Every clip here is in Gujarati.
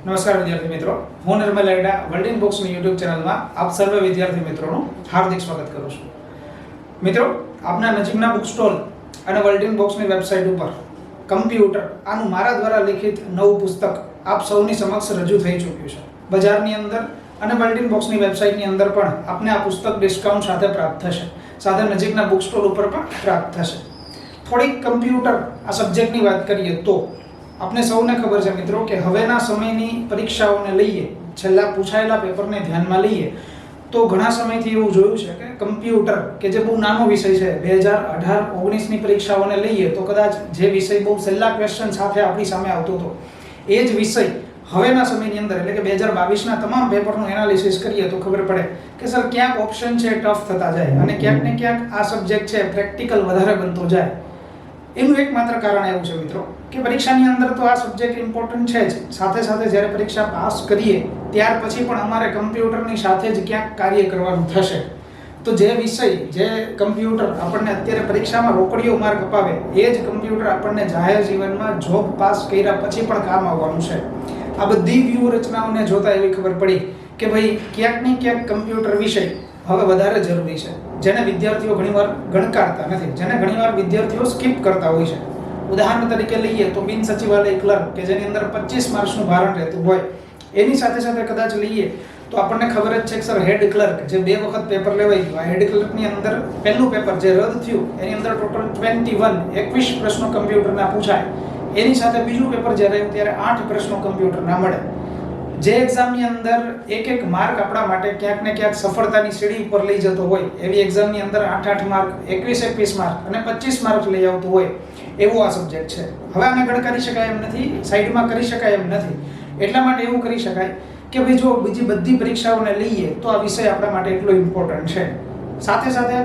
નમસ્કાર વિદ્યાર્થી મિત્રો, હું નિર્મલ લાયડા વર્લ્ડ બોક્સની યુટ્યુબ ચેનલમાં આપ સર્વે વિદ્યાર્થી મિત્રોનું હાર્દિક સ્વાગત કરું છું. મિત્રો, આપના નજીકના બુક સ્ટોલ અને વર્લ્ડ બોક્સની વેબસાઇટ ઉપર કમ્પ્યુટર આનું મારા દ્વારા લિખિત નવું પુસ્તક આપ સૌની સમક્ષ રજૂ થઈ ચૂક્યું છે. બજારની અંદર અને વર્લ્ડ બોક્સની વેબસાઇટની અંદર પણ આપને આ પુસ્તક ડિસ્કાઉન્ટ સાથે પ્રાપ્ત થશે. સાથે નજીકના બુક સ્ટોલ ઉપર પણ પ્રાપ્ત થશે. થોડીક કમ્પ્યુટર આ સબ્જેક્ટની વાત કરીએ તો આપને સૌને ખબર છે મિત્રો કે હવેના સમયની પરીક્ષાઓને લઈએ, છેલ્લા પૂછાયેલા પેપરને ધ્યાનમાં લઈએ તો ઘણા સમયથી એવું જોયું છે કે કમ્પ્યુટર કે જે બહુ નાનો વિષય છે, 2018-19ની પરીક્ષાઓને લઈએ તો કદાચ જે વિષય બહુ છેલ્લા ક્વેશ્ચન સાથે આપણી સામે આવતો હતો એ જ વિષય હવેના સમયની અંદર એટલે કે 2022ના તમામ પેપરનું એનાલિસિસ કરીએ તો ખબર પડે કે સર ક્યાંક ઓપ્શન છે ટફ થતા જાય અને ક્યાંક ને ક્યાંક આ સબ્જેક્ટ છે પ્રેક્ટિકલ વધારે બનતો જાય. એનું એકમાત્ર કારણ એવું છે મિત્રો કે પરીક્ષાની અંદર તો આ સબ્જેક્ટ ઇમ્પોર્ટન્ટ છે જ, સાથે સાથે જ્યારે પરીક્ષા પાસ કરીએ ત્યાર પછી પણ અમારે કમ્પ્યુટરની સાથે જ ક્યાંક કાર્ય કરવાનું થશે. તો જે વિષય, જે કમ્પ્યુટર આપણને અત્યારે પરીક્ષામાં રોકડીઓ માર્ક અપાવે એ જ કમ્પ્યુટર આપણને જાહેર જીવનમાં જોબ પાસ કર્યા પછી પણ કામ આવવાનું છે. આ બધી વ્યૂહરચનાઓને જોતા એવી ખબર પડી કે ભાઈ ક્યાંક ને ક્યાંક કમ્પ્યુટર વિષય હવે વધારે જરૂરી છે, જેને વિદ્યાર્થીઓ ઘણીવાર ગણકારતા નથી, જેને ઘણીવાર વિદ્યાર્થીઓ સ્કીપ કરતા હોય છે. ઉદાહરણ તરીકે લઈએ તો બિન સચિવાલય ક્લર્ક કે જેની અંદર 25 માર્ક્સનું ભારણ રહેતું હોય, એની સાથે સાથે કદાચ લઈએ તો આપણને ખબર જ છે કે સર હેડ ક્લર્ક જે 2 વખત પેપર લેવાઈ ગયું, આ હેડ ક્લર્કની અંદર પહેલું પેપર જે રદ થયું એની અંદર ટોટલ 21 પ્રશ્નો કમ્પ્યુટરના પૂછાય. એની સાથે બીજું પેપર જ્યારે આવ્યું ત્યારે 8 પ્રશ્નો કમ્પ્યુટરના મળે. જે એક્ઝામની અંદર એક માર્ક આપણા માટે ક્યાંક ને ક્યાંક સફળતાની સીડી ઉપર લઈ જતો હોય એવી એક્ઝામની અંદર 8 માર્ક, 21 માર્ક અને 25 માર્ક લઈ આવતું હોય એવો આ સબ્જેક્ટ છે. હવે આને ગણકારી શકાય એમ નથી, સાઈડમાં કરી શકાય એમ નથી. એટલા માટે એવું કરી શકાય કે ભાઈ જો બીજી બધી પરીક્ષાઓને લઈએ તો આ વિષય આપણા માટે એટલો ઇમ્પોર્ટન્ટ છે. સાથે સાથે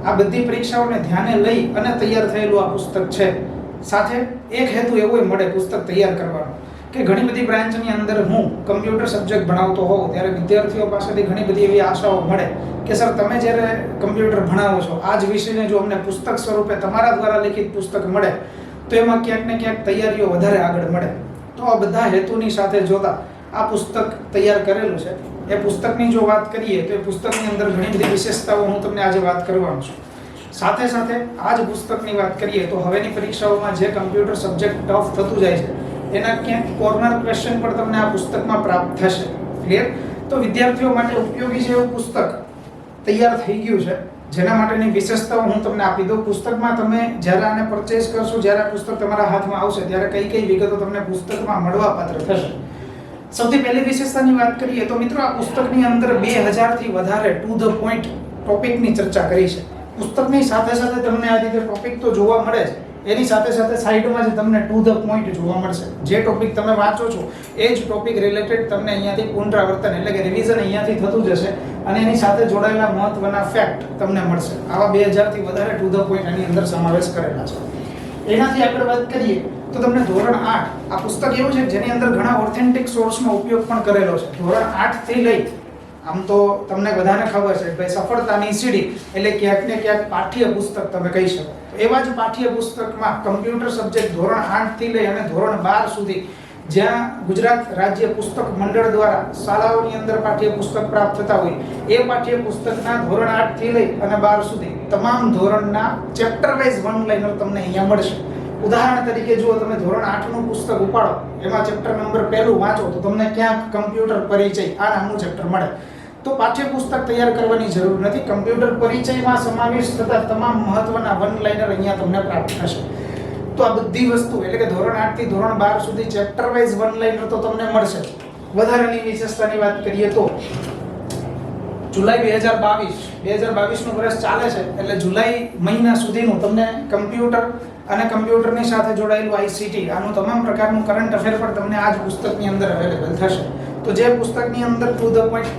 આ બધી પરીક્ષાઓને ધ્યાને લઈ અને તૈયાર થયેલું આ પુસ્તક છે. સાથે એક હેતુ એવો મળે પુસ્તક તૈયાર કરવાનો કે ઘણી બધી બ્રાન્ચની અંદર હું કમ્પ્યુટર સબ્જેક્ટ ભણાવતો હોઉં ત્યારે વિદ્યાર્થીઓ પાસેથી ઘણી બધી એવી આશાઓ મળે કે સર તમે જ્યારે કમ્પ્યુટર ભણાવો છો આ જ વિષયને જો અમને પુસ્તક સ્વરૂપે તમારા દ્વારા લિખિત પુસ્તક મળે તો એમાં ક્યાંક ને ક્યાંક તૈયારીઓ વધારે આગળ મળે. તો આ બધા હેતુની સાથે જોતા આ પુસ્તક તૈયાર કરેલું છે. એ પુસ્તકની જો વાત કરીએ તો એ પુસ્તકની અંદર ઘણી બધી વિશેષતાઓ હું તમને આજે વાત કરવાનો છું. સાથે સાથે આ જ પુસ્તકની વાત કરીએ તો હવેની પરીક્ષાઓમાં જે કમ્પ્યુટર સબ્જેક્ટ ટફ થતું જાય છે એના ક્યાંક કોર્નર ક્વેશ્ચન પણ તમને આ પુસ્તકમાં પ્રાપ્ત થશે. ક્લિયર? તો વિદ્યાર્થીઓ માટે ઉપયોગી છે એવું પુસ્તક તૈયાર થઈ ગયું છે, જેના માટેની વિશેષતાઓ હું તમને આપી દઉં. પુસ્તકમાં તમે જ્યારે આને પરચેસ કરશો, જ્યારે આ પુસ્તક તમારા હાથમાં આવશે ત્યારે કઈ કઈ વિગતો તમને પુસ્તકમાં મળવાપાત્ર થશે. સૌથી પહેલી વિશેષતાની વાત કરીએ તો મિત્રો આ પુસ્તકની અંદર 2000 થી વધારે ટુ ધ પોઈન્ટ ટોપિકની ચર્ચા કરી છે. પુસ્તકની સાથે સાથે તમને આ રીતે ટોપિક તો જોવા મળે છે, એની સાથે સાથે સાઈડમાં જ તમને ટુ ધ પોઈન્ટ જોવા મળશે. જે ટોપિક તમે વાંચો છો એ જ ટોપિક રિલેટેડ તમને અહીંયાથી પુનરાવર્તન એટલે કે રિવિઝન અહીંયાથી થતું જશે અને એની સાથે જોડાયેલા મહત્વના ફેક્ટ તમને મળશે. આવા 2000 થી વધારે ટુ ધ પોઈન્ટ એની અંદર સમાવેશ કરેલા છે. એનાથી આગળ વાત કરીએ તો તમને ધોરણ 8 આ પુસ્તક એવું છે જેની અંદર ઘણા ઓથેન્ટિક સોર્સનો ઉપયોગ પણ કરેલો છે. ધોરણ 8 થી લઈ આમ તો તમને બધાને ખબર છે કે ભાઈ સફળતાની સીડી એટલે ક્યાંક ને ક્યાંક પાઠ્ય પુસ્તક તમે કહી શકો. એવા જ પાઠ્ય પુસ્તકમાં કમ્પ્યુટર સબ્જેક્ટ ધોરણ 8 થી લઈ અને ધોરણ 12 સુધી જ્યાં ગુજરાત રાજ્ય પુસ્તક મંડળ દ્વારા શાળાઓની અંદર પાઠ્ય પુસ્તક પ્રાપ્ત થતા હોય એ પાઠ્ય પુસ્તકના ધોરણ 8 થી લઈ અને 12 સુધી તમામ ધોરણના ચેપ્ટર વાઇઝ વન લાઇનર તમને અહીંયા મળશે. ઉદાહરણ તરીકે જો તમે ધોરણ 8 નું પુસ્તક ઉપાડો, એમાં ચેપ્ટર નંબર 1 વાંચો તો તમને ક્યાંક કમ્પ્યુટર પરિચય આ નામનું ચેપ્ટર મળે. તો પાઠ્યપુસ્તક તૈયાર કરવાની જરૂર નથી. કમ્પ્યુટર પરિચયમાં સમાવેશ થતા તમામ મહત્વના વન લાઇનર અહીંયા તમને પ્રાપ્ત થશે. તો આ બધી વસ્તુ એટલે કે ધોરણ 8 થી ધોરણ 12 સુધી ચેપ્ટર વાઇઝ વન લાઇનર તો તમને મળશે. વધારાની વિશેષતાની વાત કરીએ તો જુલાઈ 2022 નું વર્ષ ચાલે છે એટલે જુલાઈ મહિના સુધીનું તમને કમ્પ્યુટર અને કમ્પ્યુટરની સાથે જોડાયેલું ICT આનું તમામ પ્રકારનું કરંટ અફેર પણ તમને આ જ પુસ્તકની અંદર અવેલેબલ થશે. તો જે પુસ્તકની અંદર ટુ ધ પોઈન્ટ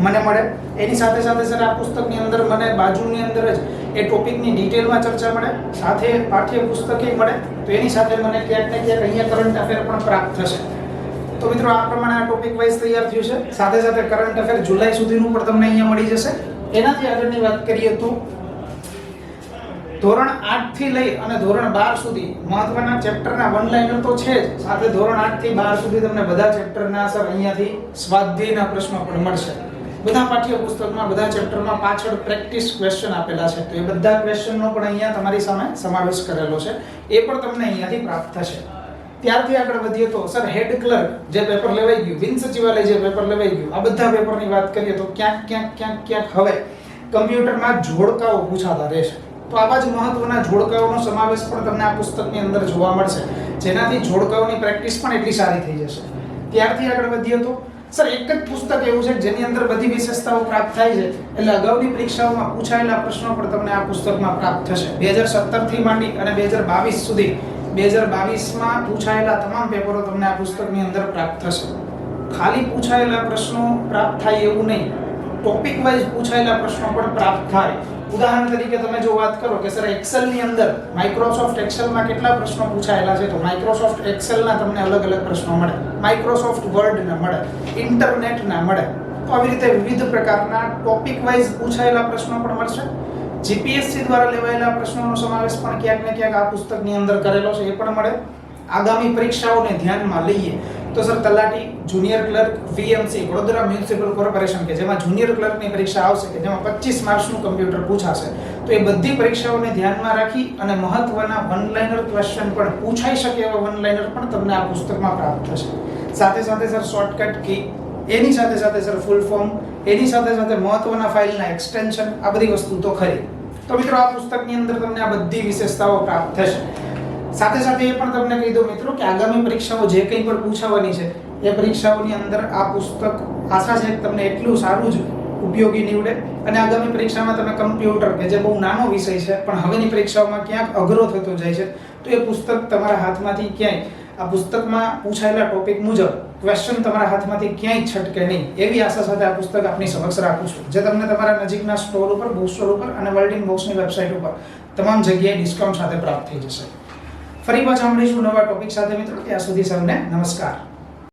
મને મળે એની સાથે સાથે સર આ પુસ્તકની અંદર મને બાજુની અંદર જ એ ટોપિકની ડિટેલમાં ચર્ચા મળે, સાથે પાઠ્ય પુસ્તકે મળે, તો એની સાથે મને ક્યાંક ને ક્યાંક અહીંયા કરંટ અફેર પણ પ્રાપ્ત થશે. તો મિત્રો આ પ્રમાણે આ ટોપિક વાઇઝ તૈયાર થયું છે. સાથે સાથે કરંટ અફેર જુલાઈ સુધીનું પણ તમને અહીંયા મળી જશે. એનાથી આગળની વાત કરીએ તો ધોરણ 8 થી લઈ અને ધોરણ 12 સુધી મહત્વના ચેપ્ટરના વન લાઇનર તો છે જ, સાથે ધોરણ 8 થી 12 સુધી તમને બધા ચેપ્ટરના સર અહીંયાથી સ્વાધ્યાયના પ્રશ્નો પણ મળશે. બધા પાઠ્યપુસ્તકમાં બધા ચેપ્ટરમાં પાછળ પ્રેક્ટિસ ક્વેશ્ચન આપેલા છે, તો એ બધા ક્વેશ્ચનનો પણ અહીંયા તમારી સામે સમાવેશ કરેલો છે, એ પણ તમને અહીંયાથી પ્રાપ્ત થશે. ત્યારથી આગળ વધીએ તો સર હેડ ક્લર્ક જે પેપર લેવાઈ ગયું, બિન સચિવાલય જે પેપર લેવાઈ ગયું, આ બધા પેપરની વાત કરીએ તો ક્યાંક હવે કમ્પ્યુટરમાં જોડકાઓ પૂછાતા રહેશે. તો આવા જ મહત્વના જોડકાઓનો સમાવેશ પણ તમને આ પુસ્તકની અંદર જોવા મળશે, જેનાથી જોડકાઓની પ્રેક્ટિસ પણ એટલી સારી થઈ જશે. ત્યારથી આગળ વધીએ તો સર એક જ પુસ્તક એવું છે જેની અંદર બધી વિશેષતાઓ પ્રાપ્ત થાય છે, એટલે અગાઉની પરીક્ષાઓમાં પૂછાયેલા પ્રશ્નો પણ તમને આ પુસ્તકમાં પ્રાપ્ત થશે. 2017 થી માંડી અને 2022 સુધી 2022માં પૂછાયેલા તમામ પેપરો તમને આ પુસ્તકની અંદર પ્રાપ્ત થશે. ખાલી પૂછાયેલા પ્રશ્નો પ્રાપ્ત થાય એવું નહીં, ટોપિક વાઇઝ પૂછાયેલા પ્રશ્નો પણ પ્રાપ્ત થાય. ઉદાહરણ તરીકે તમે જો વાત કરો કે સર એક્સેલ ની અંદર માઇક્રોસોફ્ટ એક્સેલમાં કેટલા પ્રશ્નો પૂછાયેલા છે, તો માઇક્રોસોફ્ટ એક્સેલના તમને અલગ અલગ પ્રશ્નો મળે, માઇક્રોસોફ્ટ વર્ડના મળે, ઇન્ટરનેટના મળે. તો આવી રીતે વિવિધ પ્રકારના ટોપિક વાઇઝ પૂછાયેલા પ્રશ્નો પણ મળશે. જીપીએસસી દ્વારા લેવાયેલા પ્રશ્નોનો સમાવેશ પણ ક્યાંક ને ક્યાંક આ પુસ્તકની અંદર કરેલો છે, એ પણ મળે. આગામી પરીક્ષાઓને ધ્યાનમાં લઈએ તો સર તલાટી, junior clerk, VMC Vadodara municipal corporation કે જેમાં જુનિયર ક્લર્કની પરીક્ષા આવશે કે જેમાં 25 માર્ક્સનું કમ્પ્યુટર પૂછાશે, તો એ બધી પરીક્ષાઓને ધ્યાનમાં રાખી અને મહત્વના વન લાઇનર ક્વેશ્ચન પણ પૂછાઈ શકે એવા વન લાઇનર પણ તમને આ પુસ્તકમાં પ્રાપ્ત થશે. સાથે સાથે સર શોર્ટકટ કી, એની સાથે સાથે સર ફૂલ ફોર્મ, એની સાથે સાથે મહત્વના ફાઇલના એક્સટેન્શન, આ બધી વસ્તુ તો ખરી. તો મિત્રો આ પુસ્તકની અંદર તમને આ બધી વિશેષતાઓ પ્રાપ્ત થશે. સાથે સાથે એ પણ તમને કહી દઉં મિત્રો કે આગામી પરીક્ષાઓ જે કંઈ પણ પૂછાવાની છે એ પરીક્ષાઓની અંદર આ પુસ્તક આશા છે કે તમને એટલું સારું જ ઉપયોગી નીવડે. અને આગામી પરીક્ષામાં તમે કમ્પ્યુટર કે જે બહુ નાનો વિષય છે પણ હવેની પરીક્ષાઓમાં ક્યાંક અઘરો થતો જાય છે, તો એ પુસ્તક તમારા હાથમાંથી ક્યાંય આ પુસ્તકમાં પૂછાયેલા ટોપિક મુજબ ક્વેશ્ચન તમારા હાથમાંથી ક્યાંય છટકે નહીં, એવી આશા સાથે આ પુસ્તક આપની સમક્ષ રાખું છું, જે તમને તમારા નજીકના સ્ટોર ઉપર, બુક સ્ટોર ઉપર અને વર્લ્ડ ઇન બોક્સની વેબસાઇટ ઉપર તમામ જગ્યાએ ડિસ્કાઉન્ટ સાથે પ્રાપ્ત થઈ જશે. ફરી પાછા મળીશું નવા ટોપિક સાથે મિત્રો. ત્યાં સુધી સૌને નમસ્કાર.